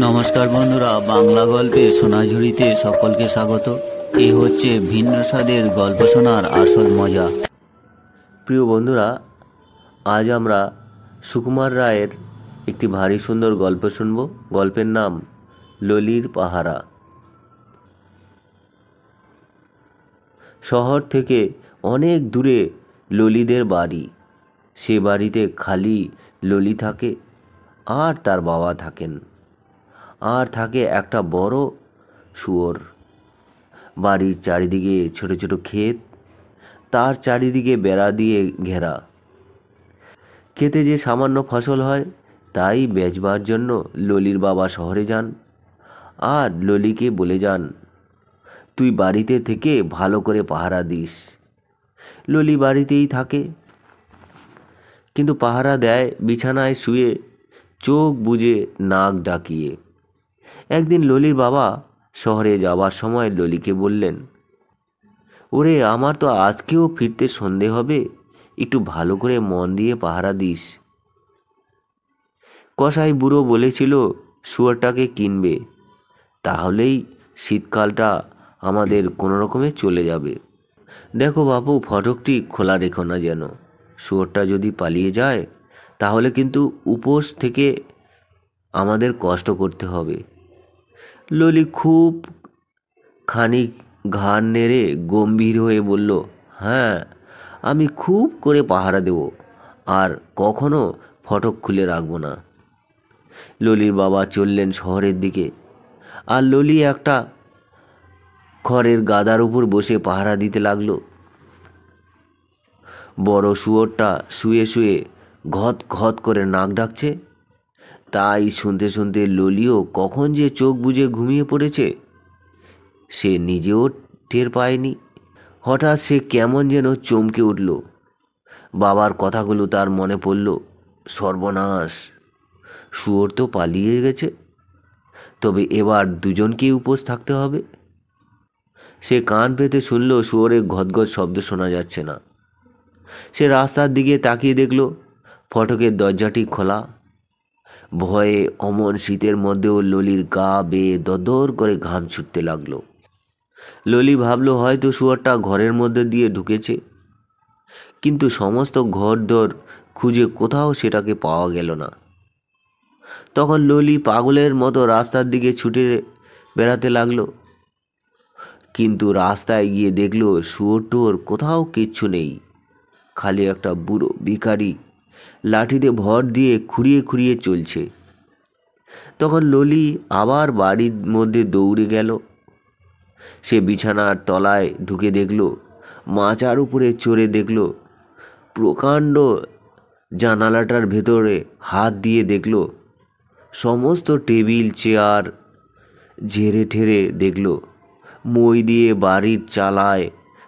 নমস্কার বন্ধুরা, বাংলা গল্পের সোনাঝুরিতে সকলকে স্বাগত। এ হচ্ছে ভিন্ন স্বাদের গল্প শোনার আসল মজা। প্রিয় বন্ধুরা, আজ আমরা সুকুমার রায়ের একটি ভারী সুন্দর গল্প শুনব। গল্পের নাম ললির পাহারা। শহর থেকে অনেক দূরে ললিদের বাড়ি। সে বাড়িতে খালি ললি থাকে আর তার বাবা থাকেন, আর থাকে একটা বড় শুয়োর। বাড়ির চারিদিকে ছোট ছোট ক্ষেত, তার চারিদিকে বেড়া দিয়ে ঘেরা। খেতে যে সামান্য ফসল হয় তাই বেচবার জন্য ললির বাবা শহরে যান, আর ললিকে বলে যান, তুই বাড়িতে থেকে ভালো করে পাহারা দিস। ললি বাড়িতেই থাকে, কিন্তু পাহারা দেয় বিছানায় শুয়ে, চোখ বুজে নাক ডাকিয়ে। একদিন ললির বাবা শহরে যাবার সময় ললিকে বললেন, ওরে, আমার তো আজকেও ফিরতে সন্ধে হবে, একটু ভালো করে মন দিয়ে পাহারা দিস। কসাই বুড়ো বলেছিল শুয়োরটাকে কিনবে, তাহলেই শীতকালটা আমাদের কোনো রকমে চলে যাবে। দেখো বাবু, ফটকটি খোলা রেখো না যেন। শুয়োরটা যদি পালিয়ে যায় তাহলে কিন্তু উপোস থেকে আমাদের কষ্ট করতে হবে। ললি খুব খানিক ঘাড় নেড়ে গম্ভীর হয়ে বলল, হ্যাঁ, আমি খুব করে পাহারা দেব, আর কখনো ফটক খুলে রাখবো না। ললির বাবা চললেন শহরের দিকে, আর ললি একটা খড়ের গাদার উপর বসে পাহারা দিতে লাগলো। বড় শুয়োরটা শুয়ে শুয়ে ঘত ঘত করে নাক ডাকছে। তাই শুনতে শুনতে ললিও কখন যে চোখ বুজে ঘুমিয়ে পড়েছে সে নিজেও টের পায়নি। হঠাৎ সে কেমন যেন চমকে উঠল। বাবার কথাগুলো তার মনে পড়ল। সর্বনাশ, শুয়োর তো পালিয়ে গেছে, তবে এবার দুজনকেই উপোস থাকতে হবে। সে কান পেতে শুনল শুয়োরের ঘদঘদ শব্দ শোনা যাচ্ছে না। সে রাস্তার দিকে তাকিয়ে দেখল ফটকের দরজাটি খোলা। ভয়ে অমন শীতের মধ্যেও ললির গা বেয়ে দরদর করে ঘাম ছুটতে লাগলো। ললি ভাবল হয়তো শুয়োরটা ঘরের মধ্যে দিয়ে ঢুকেছে, কিন্তু সমস্ত ঘরদোর খুঁজে কোথাও সেটাকে পাওয়া গেল না। তখন ললি পাগলের মতো রাস্তার দিকে ছুটে বেড়াতে লাগলো, কিন্তু রাস্তায় গিয়ে দেখলো শুয়োর টুয়োর কোথাও কিচ্ছু নেই। খালি একটা বুড়ো ভিখারি লাঠিতে ভর দিয়ে খুঁড়িয়ে খুঁড়িয়ে চলছে। তখন ললি আবার বাড়ির মধ্যে দৌড়ে গেল। সে বিছানার তলায় ঢুকে দেখল, মাচার উপরে চড়ে দেখল, প্রকাণ্ড জানালাটার ভেতরে হাত দিয়ে দেখল সমস্ত টেবিল চেয়ার ঝেড়ে ঠেড়ে দেখল, মই দিয়ে বাড়ির চালায়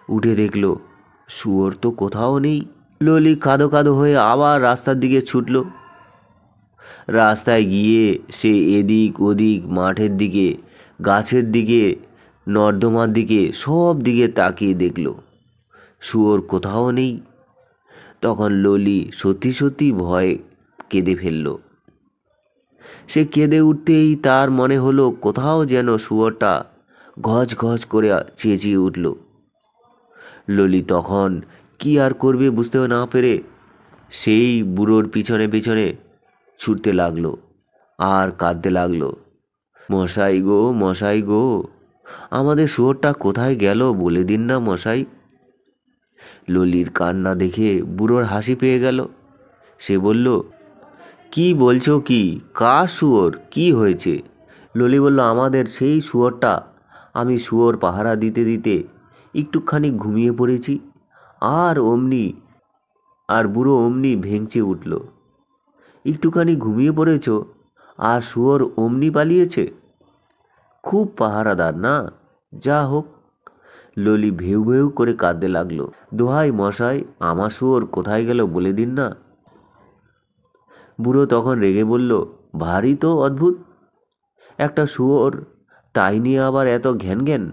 উঠে দেখল শুয়োর তো কোথাও নেই। ললি কাঁদো কাঁদো হয়ে আবার রাস্তার দিকে ছুটল। রাস্তায় গিয়ে সে এদিক ওদিক, মাঠের দিকে, গাছের দিকে, নর্দমার দিকে, সব দিকে তাকিয়ে দেখল শুয়োর কোথাও নেই। তখন ললি সত্যি সত্যি ভয়ে কেঁদে ফেলল। সে কেঁদে উঠতেই তার মনে হলো কোথাও যেন শুয়োরটা ঘজ ঘজ করে চেঁচিয়ে উঠল। ললি তখন কি আর করবে বুঝতে না পেরে সেই বুড়োর পিছনে পিছনে ছুটতে লাগলো আর কাঁদতে লাগলো, মশাই গো, মশাই গো, আমাদের শুয়োরটা কোথায় গেল বলে দিন না মশাই। ললির কান্না দেখে বুড়োর হাসি পেয়ে গেল। সে বলল, কি বলছো কি, কার শুয়োর, কি হয়েছে? ললি বলল, আমাদের সেই শুয়োরটা। আমি শুয়োর পাহারা দিতে দিতে একটুখানি ঘুমিয়ে পড়েছি, আর বুড়ো অমনি ভেঙচে উঠল। একটুখানি ঘুমিয়ে পড়েছ আর শুয়োর অমনি পালিয়েছে? খুব পাহারাদার না? যা হোক। ললি ভেউ ভেউ করে কাঁদতে লাগলো, দোহাই মশাই, আমার শুয়োর কোথায় গেল বলে দিন না। বুড়ো তখন রেগে বলল, ভারী তো অদ্ভুত একটা শুয়োর, তাই নিয়ে আবার এত ঘ্যান ঘ্যান।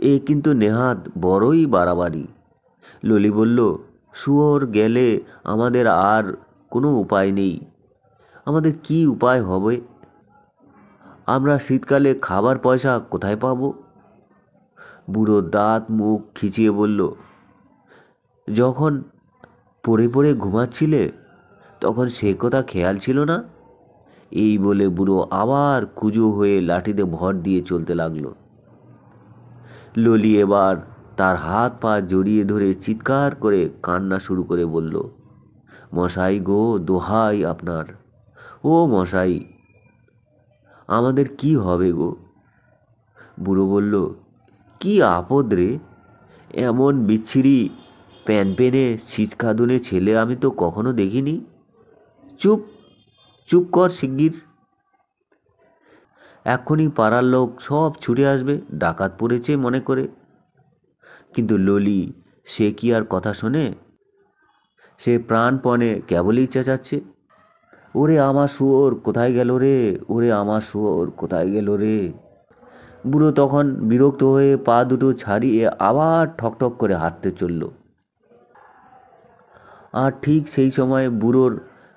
এ কিন্তু নেহাত বড়ই বাড়াবাড়ি। ললি বলল, শুয়োর গেলে আমাদের আর কোনো উপায় নেই, আমাদের কি উপায় হবে? আমরা শীতকালে খাবার পয়সা কোথায় পাবো? বুড়ো দাঁত মুখ খিচিয়ে বলল, যখন পড়ে পড়ে ঘুমাচ্ছিলে তখন সে কথা খেয়াল ছিল না? এই বলে বুড়ো আবার কুজো হয়ে লাঠিতে ভর দিয়ে চলতে লাগলো। ললি এবার তার হাত পা জড়িয়ে ধরে চিৎকার করে কান্না শুরু করে বলল, মশাই গো, দোহাই আপনার, ও মশাই, আমাদের কি হবে গো? বুড়ো বলল, কি আপদ রে, এমন বিচ্ছিরি প্যানপেনে ছিচকাদুনে ছেলে আমি তো কখনো দেখিনি। চুপ চুপ কর শিগগির, এক্ষুনি পাড়ার লোক সব ছুটে আসবে ডাকাত পড়েছে মনে করে। কিন্তু ললি সে কি আর কথা শোনে? সে প্রাণপণে কেবলই চেঁচাচ্ছে, ওরে আমার শুয়োর কোথায় গেল রে, ওরে আমার শুয়োর কোথায় গেল রে। বুড়ো তখন বিরক্ত হয়ে পা দুটো ছাড়িয়ে আবার ঠকঠক করে হাঁটতে চলল। আর ঠিক সেই সময় বুড়োর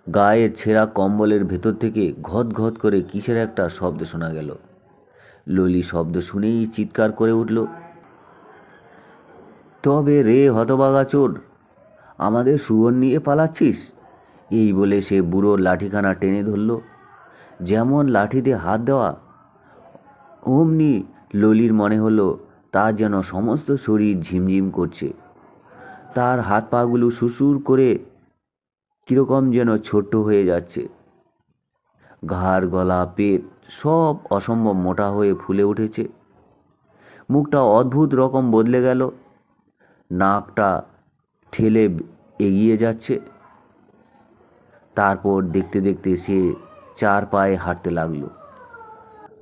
গায়ের ছেঁড়া কম্বলের ভেতর থেকে ঘট ঘট করে কিসের একটা শব্দ শোনা গেল। ললি শব্দ শুনেই চিৎকার করে উঠল, তবে রে হতভাগা চোর, আমাদের শুয়োর নিয়ে পালাচ্ছিস? এই বলে সে বুড়োর লাঠিখানা টেনে ধরল। যেমন লাঠিতে হাত দেওয়া, অমনি ললির মনে হলো তার যেন সমস্ত শরীর ঝিমঝিম করছে। তার হাত পাগুলো সুসুর করে কীরকম যেন ছোট্ট হয়ে যাচ্ছে। ঘাড় গলা পেট সব অসম্ভব মোটা হয়ে ফুলে উঠেছে। মুখটা অদ্ভুত রকম বদলে গেল, নাকটা ঠেলে এগিয়ে যাচ্ছে। তারপর দেখতে দেখতে সে 4 পায়ে হাঁটতে লাগলো।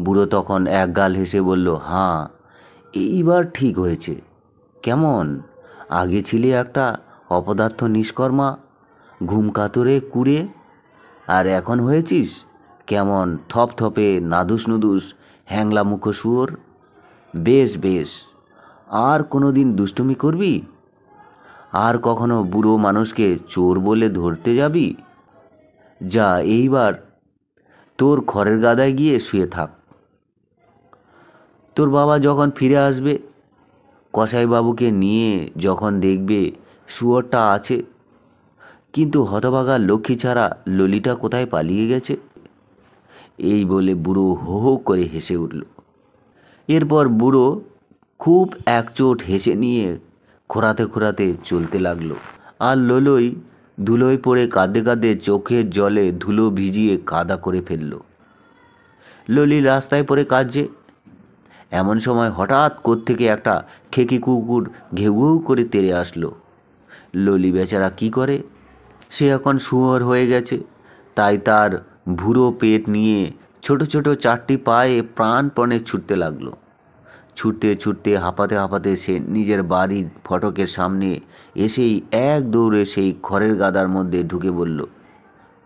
বুড়ো তখন এক গাল হেসে বলল, হাঁ, এইবার ঠিক হয়েছে। কেমন, আগে ছিলে একটা অপদার্থ নিষ্কর্মা ঘুম কাতরে কুড়ে, আর এখন হয়েছিস কেমন থপথপে নাদুস নুদুস হ্যাংলা মুখ শুয়োর। বেশ বেশ, আর কোনো দিন দুষ্টুমি করবি? আর কখনো বুড়ো মানুষকে চোর বলে ধরতে যাবি? যা, এইবার তোর খড়ের গাদায় গিয়ে শুয়ে থাক। তোর বাবা যখন ফিরে আসবে, কসাইবাবুকে নিয়ে যখন দেখবে শুয়োরটা আছে, কিন্তু হতভাগা লক্ষ্মী ছাড়া ললিটা কোথায় পালিয়ে গেছে। এই বলে বুড়ো হো হো করে হেসে উঠল। এরপর বুড়ো খুব একচোট হেসে নিয়ে খোঁড়াতে খোঁড়াতে চলতে লাগলো। আর ললই ধুলোয় পড়ে কাঁদতে কাঁদতে চোখের জলে ধুলো ভিজিয়ে কাদা করে ফেলল। ললি রাস্তায় পড়ে কাঁদছে। এমন সময় হঠাৎ কোত্থেকে একটা খেকি কুকুর ঘেউ ঘেউ করে তেড়ে আসলো। ললি বেচারা কি করে, সে এখন শুয়োর হয়ে গেছে, তাই তার ভুরো পেট নিয়ে ছোট ছোট 4টি পায়ে প্রাণপণে ছুটতে লাগলো। ছুটতে ছুটতে হাঁপাতে হাঁপাতে সে নিজের বাড়ির ফটকের সামনে এসেই এক দৌড়ে সেই খড়ের গাদার মধ্যে ঢুকে বলল,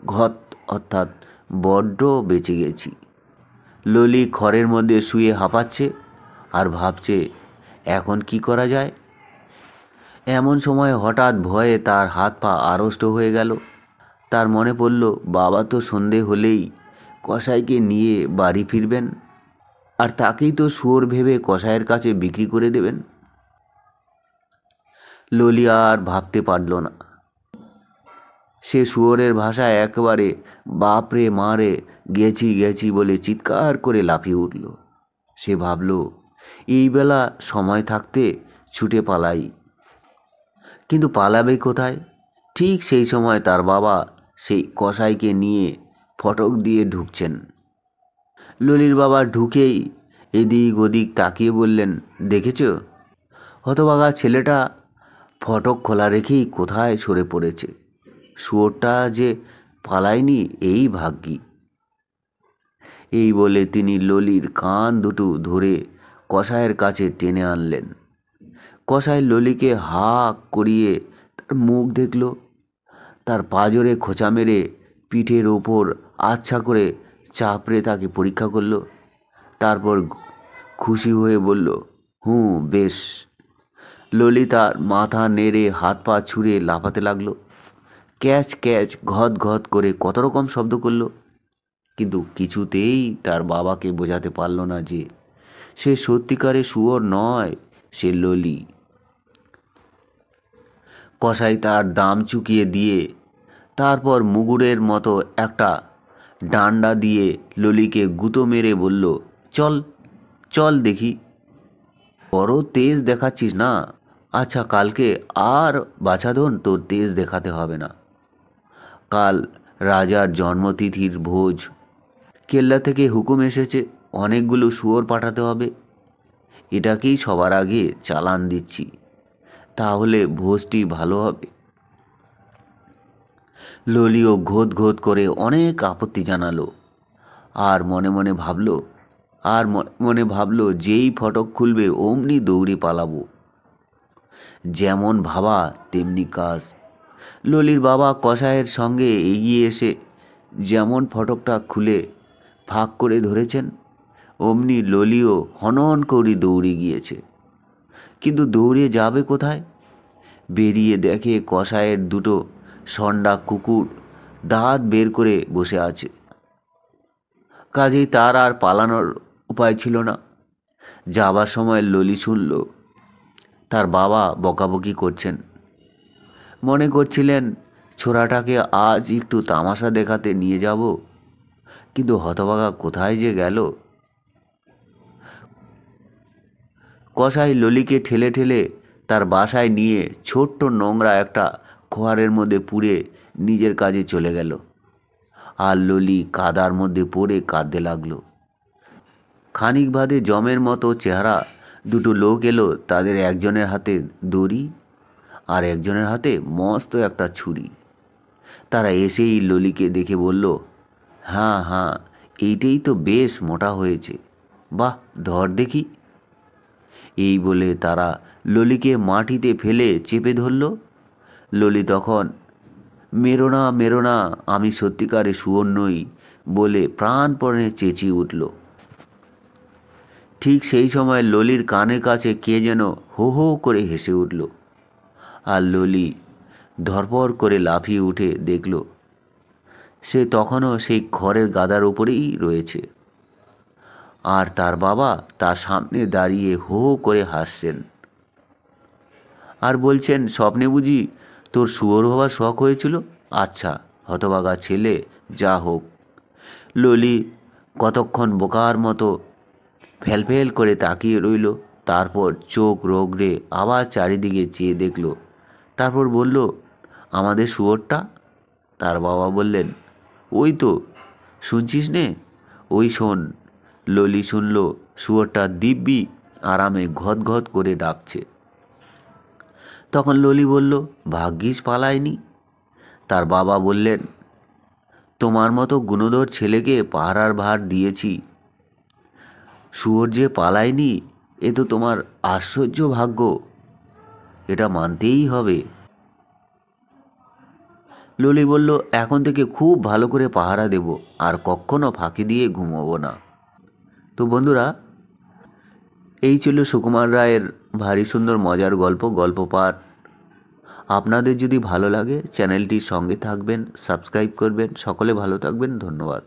ঘট, অর্থাৎ বড্ড বেঁচে গেছি। ললি খড়ের মধ্যে শুয়ে হাঁপাচ্ছে আর ভাবছে এখন কি করা যায়। এমন সময় হঠাৎ ভয়ে তার হাত পা আড়ষ্ট হয়ে গেল। তার মনে পড়ল, বাবা তো সন্ধে হলেই কসাইকে নিয়ে বাড়ি ফিরবেন, আর তাকেই তো শুয়োর ভেবে কসাইয়ের কাছে বিক্রি করে দেবেন। ললি আর ভাবতে পারল না। সে শুয়োরের ভাষায় একেবারে বাপরে মারে গেছি গেছি বলে চিৎকার করে লাফিয়ে উঠল। সে ভাবল, এই বেলা সময় থাকতে ছুটে পালাই, কিন্তু পালাবে কোথায়? ঠিক সেই সময় তার বাবা সেই কসাইকে নিয়ে ফটক দিয়ে ঢুকছেন। ললির বাবা ঢুকেই এদিক ওদিক তাকিয়ে বললেন, দেখেছ, হতভাগা ছেলেটা ফটক খোলা রেখেই কোথায় সরে পড়েছে। শুয়োরটা যে পালায়নি, এই ভাগ্যি। এই বলে তিনি ললির কান দুটো ধরে কসাইয়ের কাছে টেনে আনলেন। কসাই ললিকে হা করিয়ে তার মুখ দেখল, তার পাঁজরে খোঁচা মেরে পিঠের ওপর আচ্ছা করে চাপড়ে তাকে পরীক্ষা করল। তারপর খুশি হয়ে বলল, হুঁ, বেশ। ললি তার মাথা নেড়ে হাত পা ছুঁড়ে লাফাতে লাগলো। ক্যাচ ক্যাচ ঘট ঘট করে কত রকম শব্দ করলো। কিন্তু কিছুতেই তার বাবাকে বোঝাতে পারল না যে সে সত্যিকারে শুয়োর নয়, সে ললি। কসাই তার দাম চুকিয়ে দিয়ে তারপর মুগুরের মতো একটা ডান্ডা দিয়ে ললিকে গুঁতো মেরে বলল, চল চল দেখি, বড় তেজ দেখাচ্ছিস না। আচ্ছা, কালকে আর বাছাধন তোর তেজ দেখাতে হবে না। কাল রাজার জন্মতিথির ভোজ, কেল্লা থেকে হুকুম এসেছে অনেকগুলো শুয়োর পাঠাতে হবে। এটাকেই সবার আগে চালান দিচ্ছি, তাহলে ভোজটি ভালো হবে। ললিও ঘোত ঘোত করে অনেক আপত্তি জানালো, আর মনে ভাবলো যেই ফটক খুলবে অমনি দৌড়ে পালাবো। যেমন ভাবা তেমনি কাজ। ললির বাবা কসাইয়ের সঙ্গে এগিয়ে এসে যেমন ফটকটা খুলে ফাঁক করে ধরেছেন, অমনি ললিও হনন করে দৌড়ে গিয়েছে। কিন্তু দৌড়ে যাবে কোথায়? বেরিয়ে দেখে কসাইয়ের দুটো ষণ্ডা কুকুর দাঁত বের করে বসে আছে। কাজেই তার আর পালানোর উপায় ছিল না। যাবার সময় ললি শুনল তার বাবা বকাবকি করছেন। মনে করছিলেন ছোড়াটাকে আজ একটু তামাশা দেখাতে নিয়ে যাব, কিন্তু হতভাগা কোথায় যে গেল। কসাই ললিকে ঠেলে ঠেলে তার বাসায় নিয়ে ছোট্ট নোংরা একটা খোয়ারের মধ্যে পুড়ে নিজের কাজে চলে গেল। আর ললি কাদার মধ্যে পড়ে কাঁদতে লাগলো। খানিক বাদে জমের মতো চেহারা দুটো লোক এলো। তাদের একজনের হাতে দড়ি আর একজনের হাতে মস্ত একটা ছুরি। তারা এসেই ললিকে দেখে বলল, হ্যাঁ হ্যাঁ, এইটাই তো বেশ মোটা হয়েছে, বাহ, ধর দেখি। এই বলে তারা ললিকে মাটিতে ফেলে চেপে ধরল। ললি তখন মেরো না, আমি সত্যিকারে শুয়োর নই বলে প্রাণপণে চেঁচিয়ে উঠল। ঠিক সেই সময় ললির কানের কাছে কে যেন হো হো করে হেসে উঠল। আর ললি ধরপড় করে লাফিয়ে উঠে দেখল সে তখনও সেই খড়ের গাদার উপরেই রয়েছে, আর তার বাবা তার সামনে দাঁড়িয়ে হো হো করে হাসছেন আর বলছেন, স্বপ্নে বুঝি তোর শুয়োর হওয়ার শখ হয়েছিল? আচ্ছা হতভাগা ছেলে, যা হোক। ললি কতক্ষণ বোকার মতো ফেলফেল করে তাকিয়ে রইল, তারপর চোখ রগড়ে আবার চারিদিকে চেয়ে দেখল। তারপর বলল, আমাদের শুয়োরটা? তার বাবা বললেন, ওই তো, শুনছিস নে, ওই শোন। ললি শুনল শুয়োরটা দিব্যি আরামে ঘত ঘত করে ডাকছে। তখন ললি বলল, ভাগ্যিস পালায়নি। তার বাবা বললেন, তোমার মতো গুণধর ছেলেকে পাহারার ভার দিয়েছি, শুয়োর যে পালায়নি এ তো তোমার আশ্চর্য ভাগ্য, এটা মানতেই হবে। ললি বলল, এখন থেকে খুব ভালো করে পাহারা দেব, আর কখনো ফাঁকি দিয়ে ঘুমোবো না। তো বন্ধুরা, এই ছিল সুকুমার রায়ের ভারী সুন্দর মজার গল্প পাঠ। আপনাদের যদি ভালো লাগে চ্যানেলটির সঙ্গে থাকবেন, সাবস্ক্রাইব করবেন। সকলে ভালো থাকবেন, ধন্যবাদ।